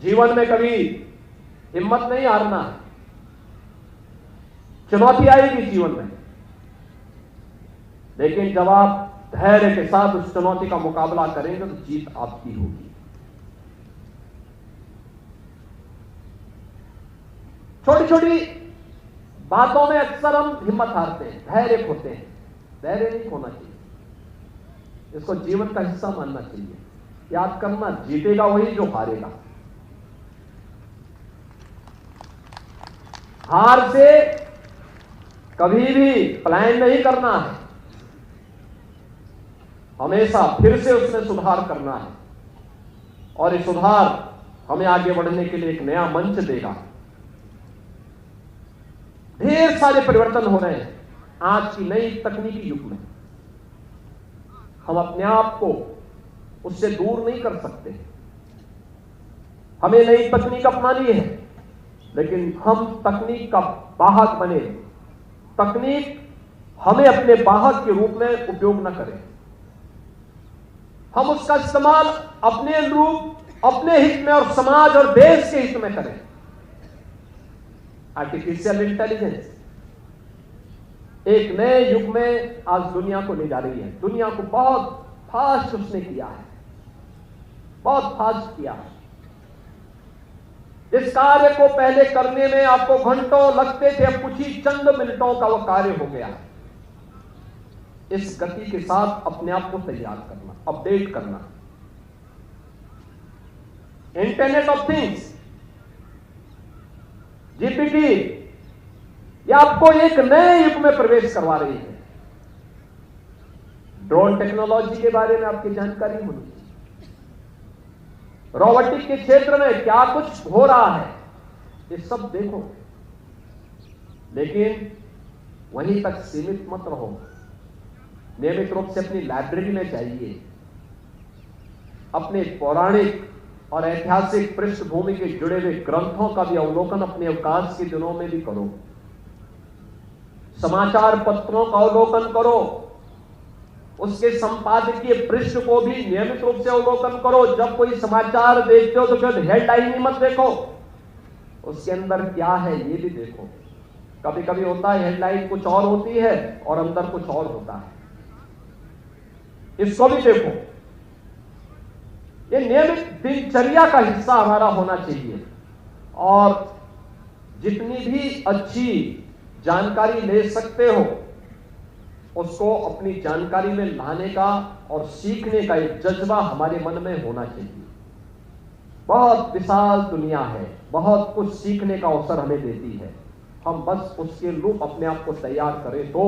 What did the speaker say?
जीवन में कभी हिम्मत नहीं हारना है। चुनौती आएगी जीवन में, लेकिन जब आप धैर्य के साथ उस चुनौती का मुकाबला करेंगे तो जीत आपकी होगी। छोटी छोटी बातों में अक्सर हम हिम्मत हारते हैं, धैर्य खोते हैं। धैर्य नहीं खोना चाहिए, इसको जीवन का हिस्सा मानना चाहिए। याद करना, जीतेगा वही जो हारेगा। हार से कभी भी प्लान नहीं करना है, हमेशा फिर से उसमें सुधार करना है, और ये सुधार हमें आगे बढ़ने के लिए एक नया मंच देगा। ढेर सारे परिवर्तन हो रहे हैं आज की नई तकनीकी युग में। हम अपने आप को उससे दूर नहीं कर सकते। हमें नई तकनीक अपनानी है, लेकिन हम तकनीक का वाहक बने, तकनीक हमें अपने वाहक के रूप में उपयोग न करें। हम उसका इस्तेमाल अपने रूप, अपने हित में और समाज और देश के हित में करें। आर्टिफिशियल इंटेलिजेंस एक नए युग में आज दुनिया को ले जा रही है। दुनिया को बहुत फास्ट उसने किया है, बहुत फास्ट किया है। इस कार्य को पहले करने में आपको घंटों लगते थे, अब कुछ ही चंद मिनटों का वह कार्य हो गया है। इस गति के साथ अपने आप को तैयार करना, अपडेट करना। इंटरनेट ऑफ थिंग्स, जीपीटी, यह आपको एक नए युग में प्रवेश करवा रही है। ड्रोन टेक्नोलॉजी के बारे में आपकी जानकारी होनी चाहिए। रोबोटिक के क्षेत्र में क्या कुछ हो रहा है, ये सब देखो, लेकिन वहीं तक सीमित मत रहो। नियमित रूप से अपनी लाइब्रेरी में जाइए, अपने पौराणिक और ऐतिहासिक पृष्ठभूमि के जुड़े हुए ग्रंथों का भी अवलोकन अपने अवकाश के दिनों में भी करो। समाचार पत्रों का अवलोकन करो, उसके संपादकीय पृष्ठ को भी नियमित रूप से अवलोकन करो। जब कोई समाचार देखते हो तो केवल हेडलाइन ही मत देखो, उसके अंदर क्या है ये भी देखो। कभी कभी होता है हेडलाइन कुछ और होती है और अंदर कुछ और होता है, इसको भी देखो। ये नियमित दिनचर्या का हिस्सा हमारा होना चाहिए, और जितनी भी अच्छी जानकारी ले सकते हो उसको अपनी जानकारी में लाने का और सीखने का एक जज्बा हमारे मन में होना चाहिए। बहुत विशाल दुनिया है, बहुत कुछ सीखने का अवसर हमें देती है। हम बस उसके रूप अपने आप को तैयार करें तो